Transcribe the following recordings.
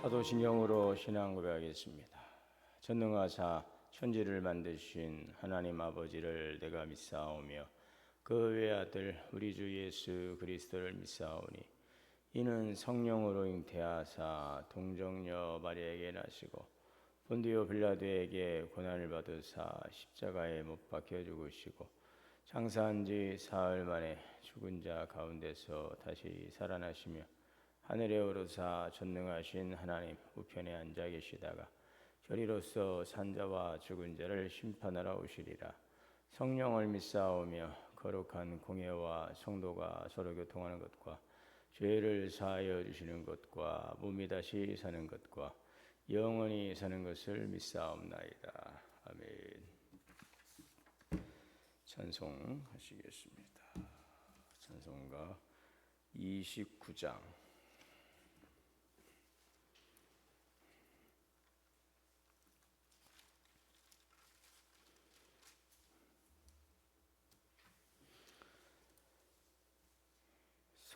사도신경으로 신앙 고백하겠습니다. 전능하사 천지를 만드신 하나님 아버지를 내가 믿사오며 그 외아들 우리 주 예수 그리스도를 믿사오니 이는 성령으로 잉태하사 동정녀 마리아에게 나시고 본디오 빌라도에게 고난을 받으사 십자가에 못 박혀 죽으시고 장사한 지 사흘 만에 죽은 자 가운데서 다시 살아나시며 하늘에 오르사 전능하신 하나님 우편에 앉아 계시다가 저리로서 산자와 죽은 자를 심판하러 오시리라. 성령을 믿사오며 거룩한 공예와 성도가 서로 교통하는 것과 죄를 사하여 주시는 것과 몸이 다시 사는 것과 영원히 사는 것을 믿사옵나이다. 아멘. 찬송하시겠습니다. 찬송가 29장.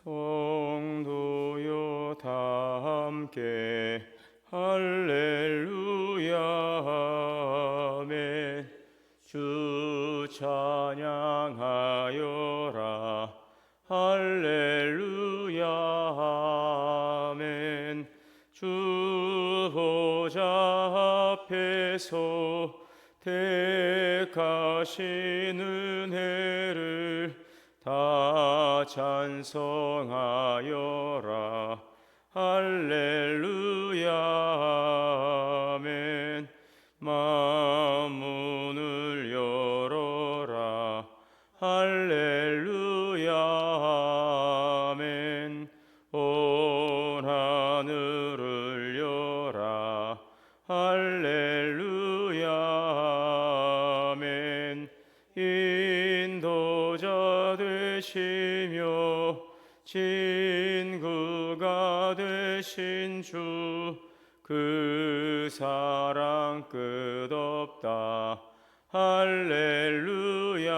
성도여 다 함께 할렐루야 아멘. 주 찬양하여라 할렐루야 아멘. 주 보좌 앞에서 택하신 은혜를 다 찬송하여라 할렐루야 아멘. 만문을 열어라 할렐루야 아멘. 온 하늘을 여라 할렐루야 아멘. 인도자 되시며 친구가 되신 주 그 사랑 끝없다 할렐루야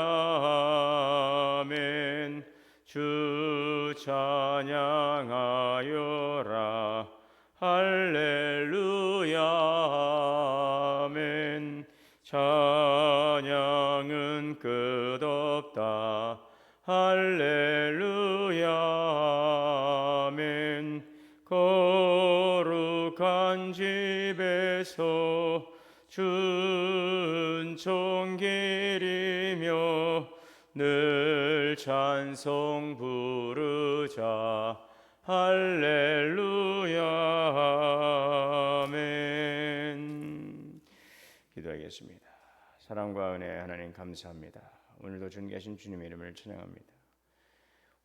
아멘. 주 찬양하여라 할렐루야 아멘. 찬양은 끝없다 할렐루야 아멘. 거룩한 집에서 준총 기리며 늘 찬송 부르자 할렐루야 아멘. 기도하겠습니다. 사랑과 은혜 하나님 감사합니다. 오늘도 존귀하신 주님의 이름을 찬양합니다.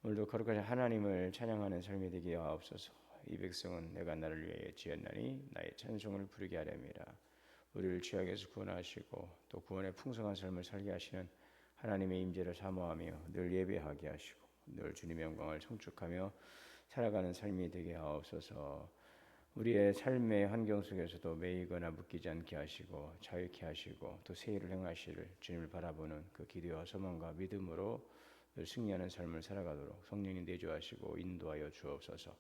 오늘도 거룩하신 하나님을 찬양하는 삶이 되게 하옵소서. 이 백성은 내가 나를 위하여 지었나니 나의 찬송을 부르게 하렵니다. 우리를 죄악에서 구원하시고 또 구원의 풍성한 삶을 살게 하시는 하나님의 임재를 사모하며 늘 예배하게 하시고 늘 주님의 영광을 청축하며 살아가는 삶이 되게 하옵소서. 우리의 삶의 환경 속에서도 매이거나 묶이지 않게 하시고 자유케 하시고 또 새 일을 행하시를 주님을 바라보는 그 기도와 소망과 믿음으로 늘 승리하는 삶을 살아가도록 성령님 내주하시고 인도하여 주옵소서.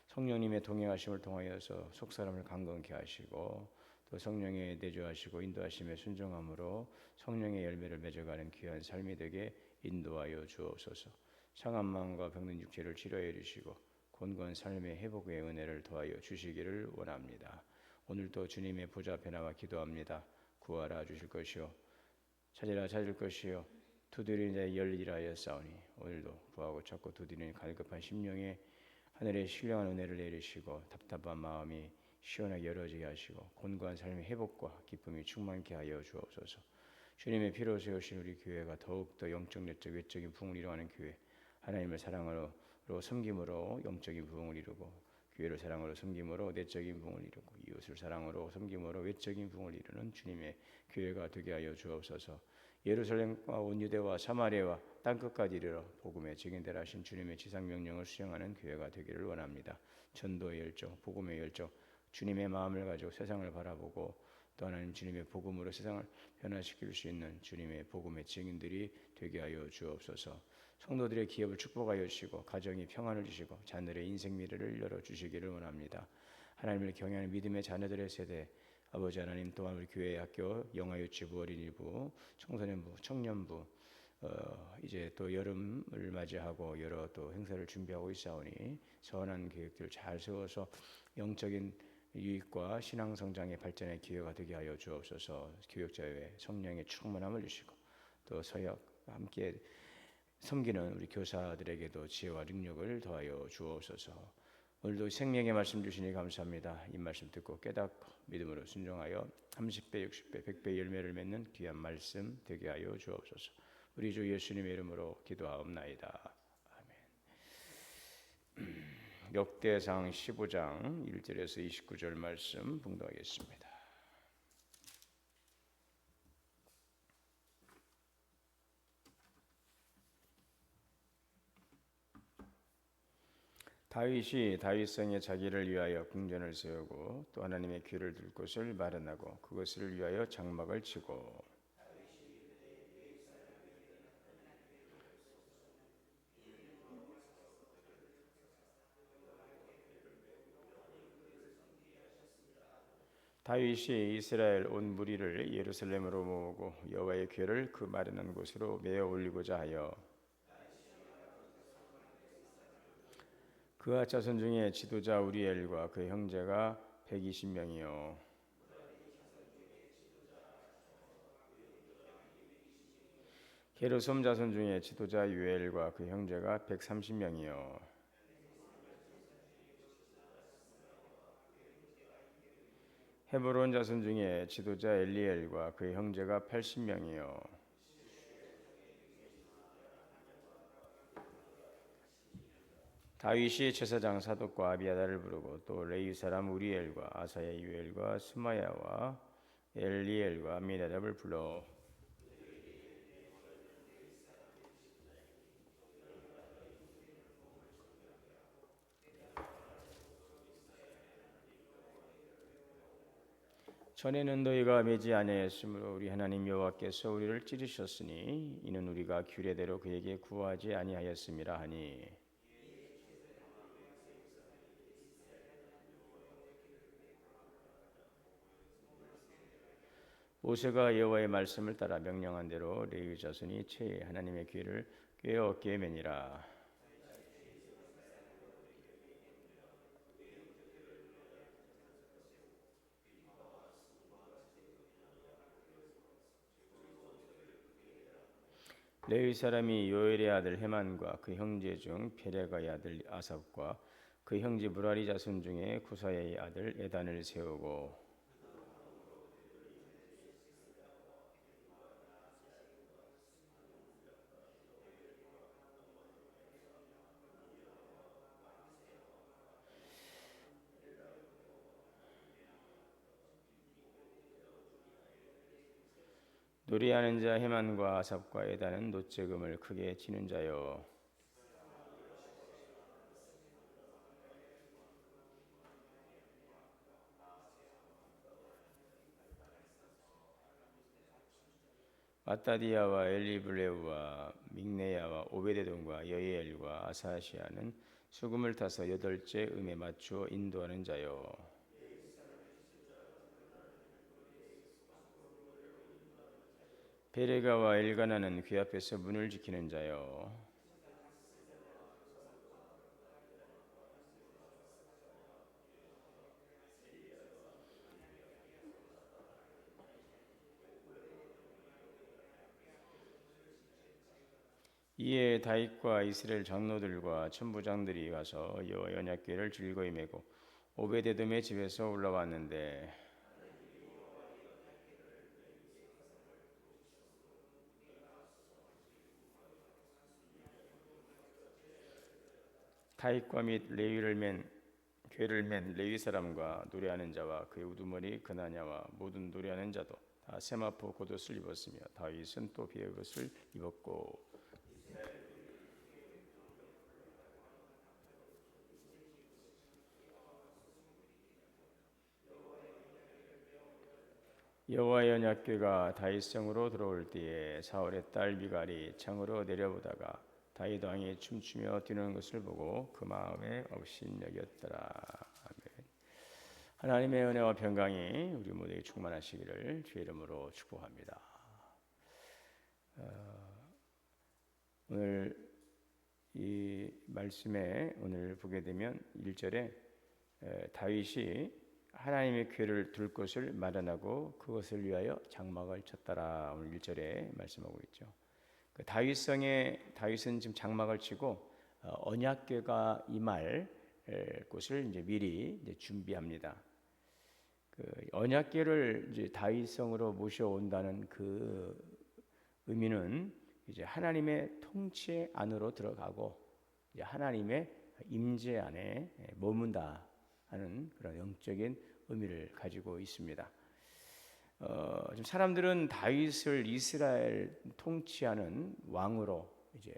성령님의 동행하심을 통하여서 속사람을 강건케 하시고 또 성령의 내주하시고 인도하심에 순종함으로 성령의 열매를 맺어가는 귀한 삶이 되게 인도하여 주옵소서. 상한 마음과 병든 육체를 치료해 주시고 곤고한 삶의 회복의 은혜를 더하여 주시기를 원합니다. 오늘도 주님의 보좌 앞에 나와 기도합니다. 구하라 주실 것이요 찾으라 찾을 것이요 두드리는 자의 열리라 하였사오니 오늘도 구하고 찾고 두드리는 갈급한 심령에 하늘의 신령한 은혜를 내리시고 답답한 마음이 시원하게 열어지게 하시고 곤고한 삶의 회복과 기쁨이 충만케 하여 주옵소서. 주님의 피로 세우신 우리 교회가 더욱더 영적, 내적, 외적인 부흥을 이루어가는 교회, 하나님을 사랑으로 섬김으로 영적인 부흥을 이루고 교회를 사랑으로 섬김으로 내적인 부흥을 이루고 이웃을 사랑으로 섬김으로 외적인 부흥을 이루는 주님의 교회가 되게 하여 주옵소서. 예루살렘과 온 유대와 사마리아와 땅끝까지 이르러 복음의 증인되라 하신 주님의 지상 명령을 수행하는 교회가 되기를 원합니다. 전도의 열정, 복음의 열정, 주님의 마음을 가지고 세상을 바라보고 또 하나님 주님의 복음으로 세상을 변화시킬 수 있는 주님의 복음의 증인들이 되게 하여 주옵소서. 성도들의 기업을 축복하여 주시고 가정이 평안을 주시고 자녀들의 인생 미래를 열어주시기를 원합니다. 하나님을 경외하는 믿음의 자녀들의 세대, 아버지 하나님 또한 우리 교회 학교 영아유치부, 어린이부, 청소년부, 청년부 이제 또 여름을 맞이하고 여러 또 행사를 준비하고 있사오니 선한 계획들을 잘 세워서 영적인 유익과 신앙 성장의 발전의 기회가 되게 하여 주옵소서. 교육자의 성령의 충만함을 주시고 또 서역 함께 섬기는 우리 교사들에게도 지혜와 능력을 더하여 주옵소서. 오늘도 생명의 말씀 주시니 감사합니다. 이 말씀 듣고 깨닫고 믿음으로 순종하여 30배, 60배, 100배 열매를 맺는 귀한 말씀 되게 하여 주옵소서. 우리 주 예수님의 이름으로 기도하옵나이다. 아멘. 역대상 15장 1절에서 29절 말씀 봉독하겠습니다. 다윗이 다윗성에 자기를 위하여 궁전을 세우고 또 하나님의 귀를 둘 곳을 마련하고 그것을 위하여 장막을 치고 다윗이 이스라엘 온 무리를 예루살렘으로 모으고 여호와의 궤를 그 마련한 곳으로 메어 올리고자 하여 그가 자손 중에 지도자 우리엘과 그 형제가 120명이요 게르솜 자손 중에 지도자 유엘과 그 형제가 130명이요 헤브론 자손 중에 지도자 엘리엘과 그 형제가 80명이요 다윗이 제사장 사독과 아비아다를 부르고 또 레위 사람 우리엘과 아사야 유엘과 스마야와 엘리엘과 아미나답을 불러 전에는 너희가 매지 아니하였으므로 우리 하나님 여호와께서 우리를 찌르셨으니 이는 우리가 규례대로 그에게 구하지 아니하였음이라 하니 모세가 여호와의 말씀을 따라 명령한 대로 레위 자손이 채 하나님의 귀를 꽤 어깨에 매니라. 레위 사람이 요엘의 아들 헤만과 그 형제 중 페레가의 아들 아삽과 그 형제 무라리 자손 중에 구사야의 아들 에단을 세우고 노래하는 자 헤만과 아삽과 에단은 노제금을 크게 치는 자요 마따디아와 엘리블레우와 믹네야와 오베데돔과 여이엘과 아사시아는 수금을 타서 8째 음에 맞추어 인도하는 자요 베레가와 엘가나는 귀 앞에서 문을 지키는 자요 이에 다윗과 이스라엘 장로들과 천부장들이 가서 여호와 언약궤를 즐거이 메고 오베데돔의 집에서 올라왔는데 다윗과 및 레위를 맨 궤를 맨 레위 사람과 노래하는 자와 그의 우두머리 그나냐와 모든 노래하는 자도 다 세마포 겉옷을 입었으며 다윗은 또 베옷을 입었고 여호와의 언약궤가 다윗성으로 들어올 때에 사울의 딸 미갈이 창으로 내려보다가 다윗 왕이 춤추며 뛰는 것을 보고 그 마음에 업신여겼더라. 아멘. 하나님의 은혜와 평강이 우리 모두에게 충만하시기를 주의 이름으로 축복합니다. 오늘 이 말씀에 오늘 보게 되면 1절에 다윗이 하나님의 궤를 둘 곳을 마련하고 그것을 위하여 장막을 쳤더라. 오늘 1절에 말씀하고 있죠. 그 다윗은 지금 장막을 치고 언약궤가 임할 곳을 이제 미리 이제 준비합니다. 그 언약궤를 이제 다윗성으로 모셔온다는 그 의미는 이제 하나님의 통치 안으로 들어가고 이제 하나님의 임재 안에 머문다 하는 그런 영적인 의미를 가지고 있습니다. 지금 사람들은 다윗을 이스라엘 통치하는 왕으로 이제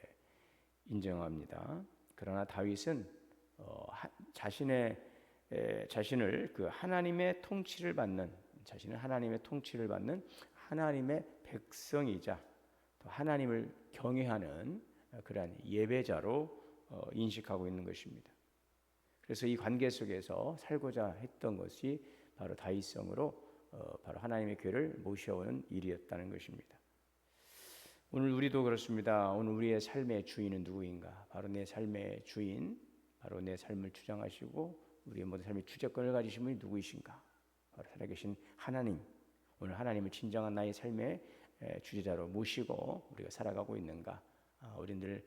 인정합니다. 그러나 다윗은 자신을 그 하나님의 통치를 받는 하나님의 백성이자 또 하나님을 경외하는 그러한 예배자로 인식하고 있는 것입니다. 그래서 이 관계 속에서 살고자 했던 것이 바로 다윗성으로 바로 하나님의 궤를 모셔오는 일이었다는 것입니다. 오늘 우리도 그렇습니다. 오늘 우리의 삶의 주인은 누구인가? 바로 내 삶의 주인, 바로 내 삶을 주장하시고 우리의 모든 삶의 주재권을 가지신 분이 누구이신가? 바로 살아계신 하나님. 오늘 하나님을 진정한 나의 삶의 주제자로 모시고 우리가 살아가고 있는가? 우리들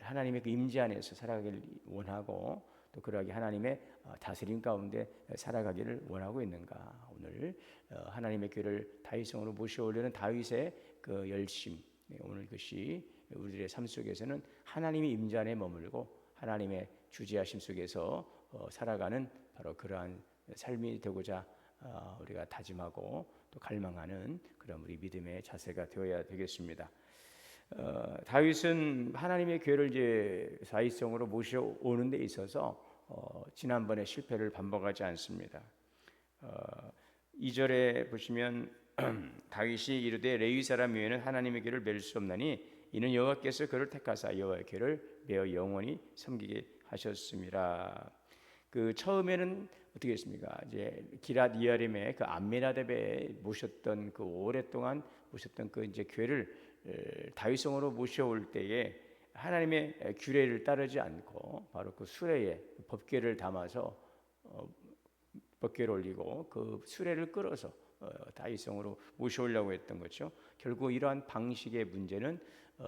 하나님의 그 임재 안에서 살아가기를 원하고 또 그러하게 하나님의 다스림 가운데 살아가기를 원하고 있는가? 오늘 하나님의 궤를 다윗성으로 모셔오려는 다윗의 그 열심, 오늘 이것이 우리들의 삶 속에서는 하나님의 임재 안에 머물고 하나님의 주재하심 속에서 살아가는 바로 그러한 삶이 되고자 우리가 다짐하고 또 갈망하는 그런 우리 믿음의 자세가 되어야 되겠습니다. 다윗은 하나님의 궤를 이제 다윗성으로 모셔오는 데 있어서 지난번에 실패를 반복하지 않습니다. 2절에 보시면 다윗이 이르되 레위 사람 외에는 하나님의 궤를 맬 수 없나니 이는 여호와께서 그를 택하사 여호와의 궤를 메어 영원히 섬기게 하셨습니다. 그 처음에는 어떻게 했습니까? 이제 기랏 이야림의 그 암미나답에 모셨던 그 오랫동안 모셨던 그 이제 궤를 다윗성으로 모셔올 때에 하나님의 규례를 따르지 않고 바로 그 수레에 법궤를 담아서 법궤를 올리고 그 수레를 끌어서 다윗성으로 모셔오려고 했던 거죠. 결국 이러한 방식의 문제는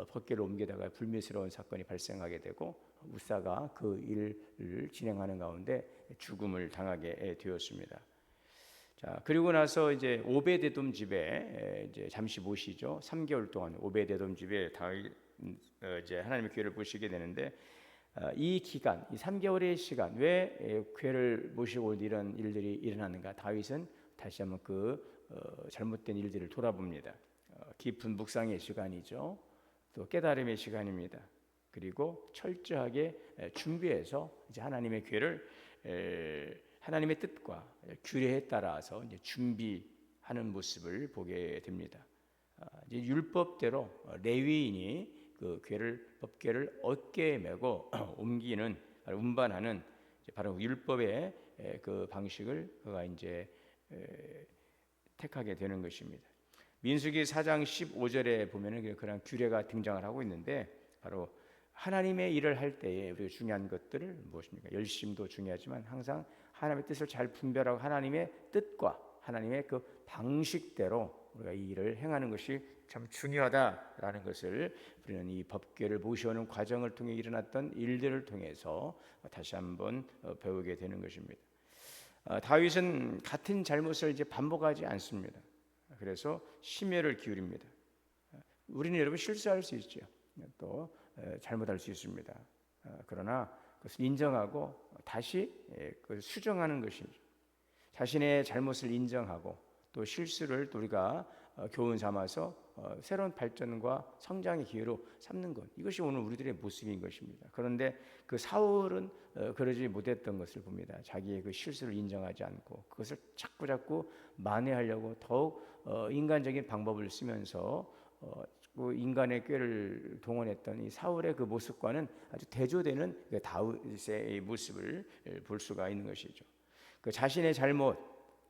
법궤를 옮기다가 불미스러운 사건이 발생하게 되고 우사가 그 일을 진행하는 가운데 죽음을 당하게 되었습니다. 자, 그리고 나서 이제 오베데돔 집에 이제 잠시 모시죠. 3개월 동안 오베데돔 집에 다윗 이제 하나님의 궤를 모시게 되는데 이 기간, 이 3개월의 시간 왜 궤를 모시고 이런 일들이 일어나는가? 다윗은 다시 한번 그 잘못된 일들을 돌아봅니다. 깊은 묵상의 시간이죠. 또 깨달음의 시간입니다. 그리고 철저하게 준비해서 이제 하나님의 궤를 하나님의 뜻과 규례에 따라서 이제 준비하는 모습을 보게 됩니다. 이제 율법대로 레위인이 그 법궤를 어깨에 메고 옮기는 운반하는 바로 율법의 그 방식을 그가 이제 택하게 되는 것입니다. 민수기 4장 15절에 보면은 그런 규례가 등장을 하고 있는데 바로 하나님의 일을 할 때에 우리가 중요한 것들을 무엇입니까? 열심도 중요하지만 항상 하나님의 뜻을 잘 분별하고 하나님의 뜻과 하나님의 그 방식대로 우리가 이 일을 행하는 것이 참 중요하다라는 것을 우리는 이 법궤를 모셔오는 과정을 통해 일어났던 일들을 통해서 다시 한번 배우게 되는 것입니다. 다윗은 같은 잘못을 이제 반복하지 않습니다. 그래서 심혈을 기울입니다. 우리는 여러분 실수할 수 있죠. 또 잘못할 수 있습니다. 그러나 그것을 인정하고 다시 그것을 수정하는 것이죠. 자신의 잘못을 인정하고 또 실수를 우리가 교훈 삼아서 새로운 발전과 성장의 기회로 삼는 것, 이것이 오늘 우리들의 모습인 것입니다. 그런데 그 사울은 그러지 못했던 것을 봅니다. 자기의 그 실수를 인정하지 않고 그것을 자꾸 만회하려고 더욱 인간적인 방법을 쓰면서 그 인간의 꾀를 동원했던 이 사울의 그 모습과는 아주 대조되는 다윗의 모습을 볼 수가 있는 것이죠. 그 자신의 잘못,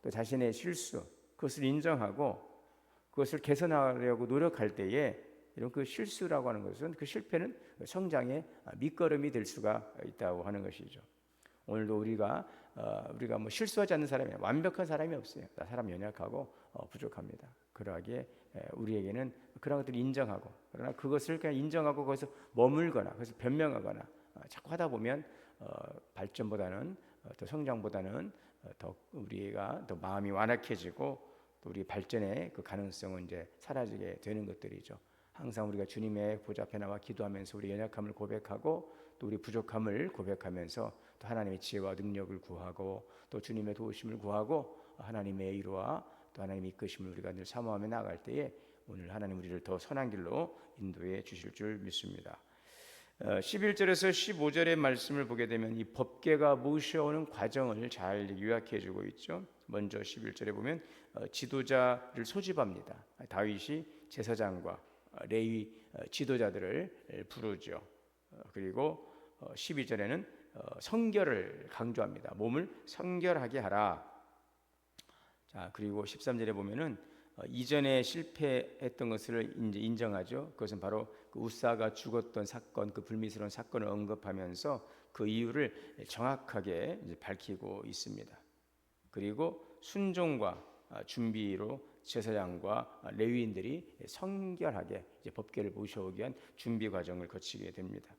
또 자신의 실수, 그것을 인정하고 그것을 개선하려고 노력할 때에 이런 그 실수라고 하는 것은, 그 실패는 성장의 밑거름이 될 수가 있다고 하는 것이죠. 오늘도 우리가 뭐 실수하지 않는 사람이, 완벽한 사람이 없어요. 나 사람 연약하고 부족합니다. 그러하기에 우리에게는 그런 것들을 인정하고, 그러나 그것을 그냥 인정하고 거기서 머물거나 그것을 변명하거나 자꾸 하다 보면 발전보다는 더 성장보다는 더 우리가 더 마음이 완악해지고 또 우리 발전의 그 가능성은 이제 사라지게 되는 것들이죠. 항상 우리가 주님의 보좌 앞에 나와 기도하면서 우리 연약함을 고백하고 또 우리 부족함을 고백하면서 또 하나님의 지혜와 능력을 구하고 또 주님의 도우심을 구하고 하나님의 의로와 또 하나님의 이끄심을 우리가 늘 사모하며 나아갈 때에 오늘 하나님 우리를 더 선한 길로 인도해 주실 줄 믿습니다. 11절에서 15절의 말씀을 보게 되면 이 법궤가 모셔오는 과정을 잘 요약해 주고 있죠. 먼저 11절에 보면 지도자를 소집합니다. 다윗이 제사장과 레위 지도자들을 부르죠. 그리고 12절에는 성결을 강조합니다. 몸을 성결하게 하라. 자, 그리고 13절에 보면은 이전에 실패했던 것을 이제 인정하죠. 그것은 바로 그 우사가 죽었던 사건, 그 불미스러운 사건을 언급하면서 그 이유를 정확하게 이제 밝히고 있습니다. 그리고 순종과 준비로 제사장과 레위인들이 성결하게 이제 법궤를 모셔오기 위한 준비 과정을 거치게 됩니다.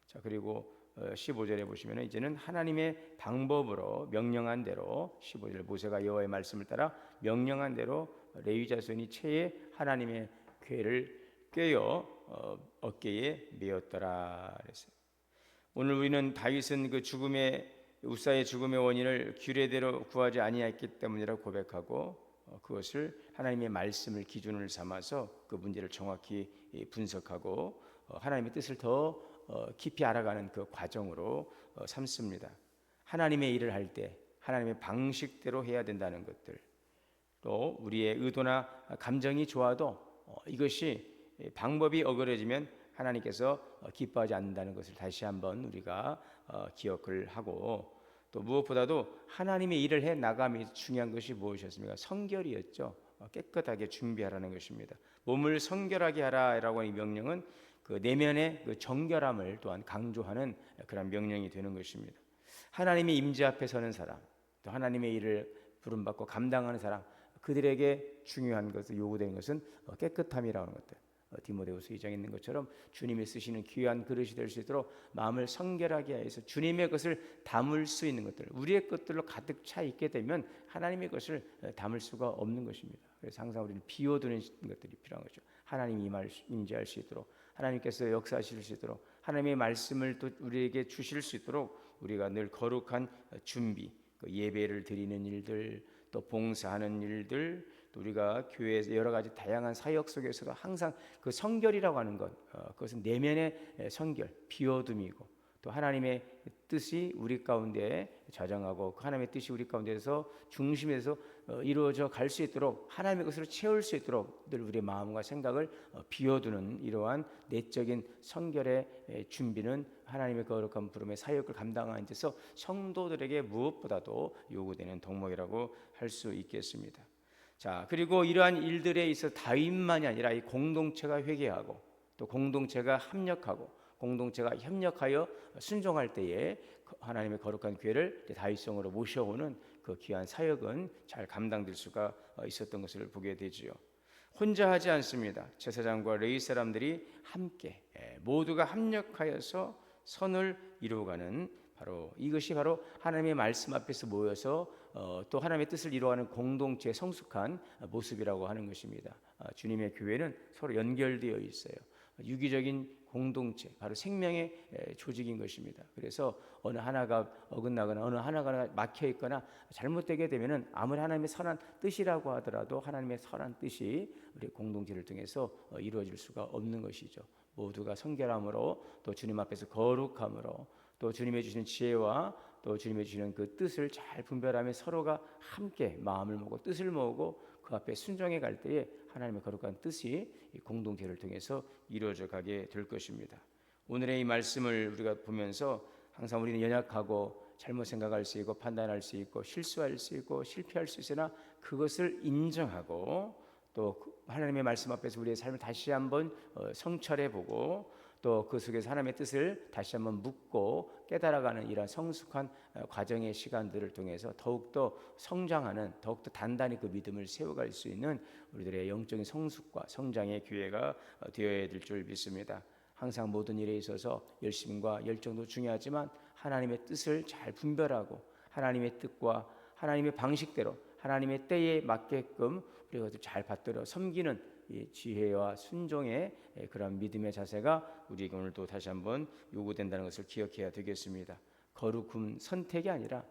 자, 그리고 15절에 보시면 이제는 하나님의 방법으로 명령한 대로 15절 모세가 여호와의 말씀을 따라 명령한 대로 레위 자손이 채에 하나님의 궤를 꿰어 어깨에 메었더라 그랬어요. 오늘 우리는 다윗은 그 우사의 죽음의 원인을 규례대로 구하지 아니했기 때문이라고 고백하고 그것을 하나님의 말씀을 기준을 삼아서 그 문제를 정확히 분석하고 하나님의 뜻을 더 깊이 알아가는 그 과정으로 삼습니다. 하나님의 일을 할 때 하나님의 방식대로 해야 된다는 것들, 또 우리의 의도나 감정이 좋아도 이것이 방법이 어그러지면 하나님께서 기뻐하지 않는다는 것을 다시 한번 우리가 기억을 하고, 또 무엇보다도 하나님의 일을 해 나감이 중요한 것이 무엇이었습니까? 성결이었죠. 깨끗하게 준비하라는 것입니다. 몸을 성결하게 하라라고 하는 이 명령은 그 내면의 그 정결함을 또한 강조하는 그런 명령이 되는 것입니다. 하나님의 임재 앞에 서는 사람, 또 하나님의 일을 부름받고 감당하는 사람, 그들에게 중요한 것을 요구되는 것은 깨끗함이라고 하는 것들. 디모데후서 2장에 있는 것처럼 주님이 쓰시는 귀한 그릇이 될 수 있도록 마음을 성결하게 해서 주님의 것을 담을 수 있는 것들, 우리의 것들로 가득 차 있게 되면 하나님의 것을 담을 수가 없는 것입니다. 그래서 항상 우리는 비워두는 것들이 필요한 거죠. 하나님이 임재할 수 있도록, 하나님께서 역사하실 수 있도록, 하나님의 말씀을 또 우리에게 주실 수 있도록 우리가 늘 거룩한 준비, 예배를 드리는 일들, 또 봉사하는 일들, 또 우리가 교회에서 여러 가지 다양한 사역 속에서도 항상 그 성결이라고 하는 것, 그것은 내면의 성결, 비워둠이고, 또 하나님의 뜻이 우리 가운데 자정하고 그 하나님의 뜻이 우리 가운데서 중심에서 이루어져 갈 수 있도록, 하나님의 것으로 채울 수 있도록 늘 우리의 마음과 생각을 비워두는 이러한 내적인 성결의 준비는 하나님의 거룩한 부름의 사역을 감당하는 데서 성도들에게 무엇보다도 요구되는 덕목이라고 할 수 있겠습니다. 자, 그리고 이러한 일들에 있어 다윗만이 아니라 이 공동체가 회개하고 또 공동체가 합력하고 공동체가 협력하여 순종할 때에 하나님의 거룩한 교회를 다윗성으로 모셔오는 그 귀한 사역은 잘 감당될 수가 있었던 것을 보게 되지요. 혼자 하지 않습니다. 제사장과 레위 사람들이 함께 모두가 합력하여서 선을 이루어가는, 바로 이것이 바로 하나님의 말씀 앞에서 모여서 또 하나님의 뜻을 이루어가는 공동체의 성숙한 모습이라고 하는 것입니다. 주님의 교회는 서로 연결되어 있어요. 유기적인 공동체, 바로 생명의 조직인 것입니다. 그래서 어느 하나가 어긋나거나 어느 하나가 막혀 있거나 잘못되게 되면은 아무리 하나님의 선한 뜻이라고 하더라도 하나님의 선한 뜻이 우리 공동체를 통해서 이루어질 수가 없는 것이죠. 모두가 성결함으로, 또 주님 앞에서 거룩함으로, 또 주님의 주시는 지혜와 또 주님의 주시는 그 뜻을 잘 분별하며 서로가 함께 마음을 모으고 뜻을 모으고 그 앞에 순종해 갈 때에 하나님의 거룩한 뜻이 이 공동체를 통해서 이루어져 가게 될 것입니다. 오늘의 이 말씀을 우리가 보면서 항상 우리는 연약하고 잘못 생각할 수 있고 판단할 수 있고 실수할 수 있고 실패할 수 있으나 그것을 인정하고 또 하나님의 말씀 앞에서 우리의 삶을 다시 한번 성찰해보고 또 그 속에서 하나님의 뜻을 다시 한번 묻고 깨달아가는 이러한 성숙한 과정의 시간들을 통해서 더욱더 성장하는, 더욱더 단단히 그 믿음을 세워갈 수 있는 우리들의 영적인 성숙과 성장의 기회가 되어야 될 줄 믿습니다. 항상 모든 일에 있어서 열심과 열정도 중요하지만 하나님의 뜻을 잘 분별하고 하나님의 뜻과 하나님의 방식대로 하나님의 때에 맞게끔 우리가 그것을 잘 받들어 섬기는 이 지혜와 순종의 그런 믿음의 자세가 우리에게 오늘도 다시 한번 요구된다는 것을 기억해야 되겠습니다. 거룩은 선택이 아니라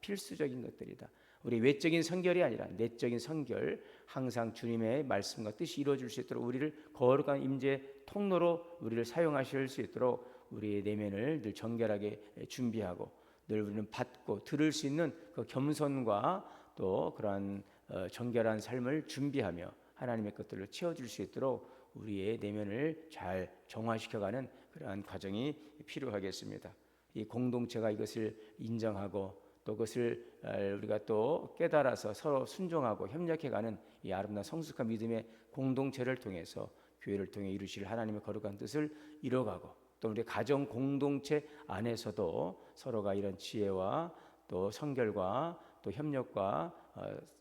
필수적인 것들이다. 우리 외적인 성결이 아니라 내적인 성결, 항상 주님의 말씀과 뜻이 이루어질 수 있도록 우리를 거룩한 임재 통로로 우리를 사용하실 수 있도록 우리의 내면을 늘 정결하게 준비하고 늘 우리는 받고 들을 수 있는 그 겸손과 또 그러한 정결한 삶을 준비하며 하나님의 것들을 채워줄 수 있도록 우리의 내면을 잘 정화시켜가는 그러한 과정이 필요하겠습니다. 이 공동체가 이것을 인정하고 또 그것을 우리가 또 깨달아서 서로 순종하고 협력해가는 이 아름다운 성숙한 믿음의 공동체를 통해서 교회를 통해 이루실 하나님의 거룩한 뜻을 이뤄가고 또 우리 가정 공동체 안에서도 서로가 이런 지혜와 또 성결과 또 협력과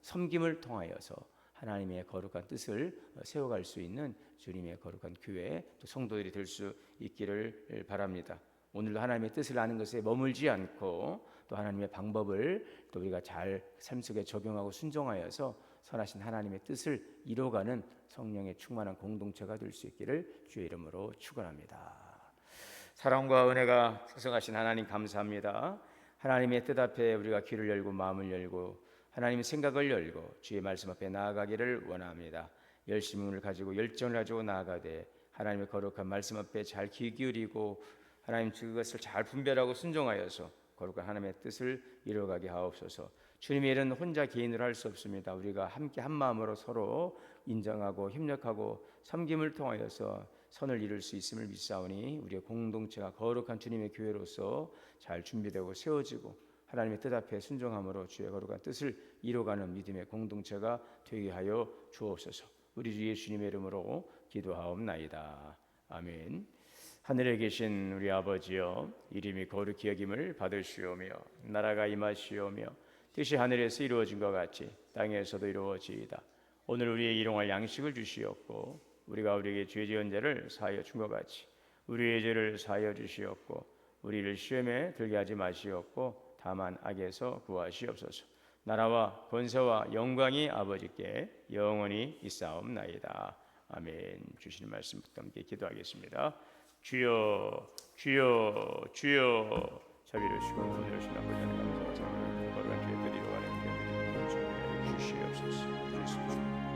섬김을 통하여서 하나님의 거룩한 뜻을 세워갈 수 있는 주님의 거룩한 교회 또 성도들이 될 수 있기를 바랍니다. 오늘도 하나님의 뜻을 아는 것에 머물지 않고 또 하나님의 방법을 또 우리가 잘 삶 속에 적용하고 순종하여서 선하신 하나님의 뜻을 이뤄가는 성령의 충만한 공동체가 될 수 있기를 주의 이름으로 축원합니다. 사랑과 은혜가 풍성하신 하나님 감사합니다. 하나님의 뜻 앞에 우리가 귀를 열고 마음을 열고 하나님의 생각을 열고 주의 말씀 앞에 나아가기를 원합니다. 열심을 가지고 열정을 가지고 나아가되 하나님의 거룩한 말씀 앞에 잘 귀 기울이고 하나님 그것을 잘 분별하고 순종하여서 거룩한 하나님의 뜻을 이루어가게 하옵소서. 주님의 일은 혼자 개인으로 할 수 없습니다. 우리가 함께 한 마음으로 서로 인정하고 협력하고 섬김을 통하여서 선을 이룰 수 있음을 믿사오니 우리의 공동체가 거룩한 주님의 교회로서 잘 준비되고 세워지고 하나님의 뜻 앞에 순종함으로 주의 거룩한 뜻을 이루어가는 믿음의 공동체가 되게 하여 주옵소서. 우리 주 예수님의 이름으로 기도하옵나이다. 아멘. 하늘에 계신 우리 아버지여, 이름이 거룩히 여김을 받으시오며 나라가 임하시오며 뜻이 하늘에서 이루어진 것 같이 땅에서도 이루어지이다. 오늘 우리의 일용할 양식을 주시옵고 우리가 우리에게 죄 지은 자를 사하여 준 것 같이 우리의 죄를 사하여 주시옵고 우리를 시험에 들게 하지 마시옵고 다만 악에서 구하시옵소서. 나라와 권세와 영광이 아버지께 영원히 있사옵나이다. 아멘. 주시는 말씀부터 함께 기도하겠습니다. 주여 주여 주여 자비로우시고 은혜로우신 아버지 하나님 감사합니다. 거룩한 교회 드리러 가는 교회들이 주시옵소서. 주시옵소서.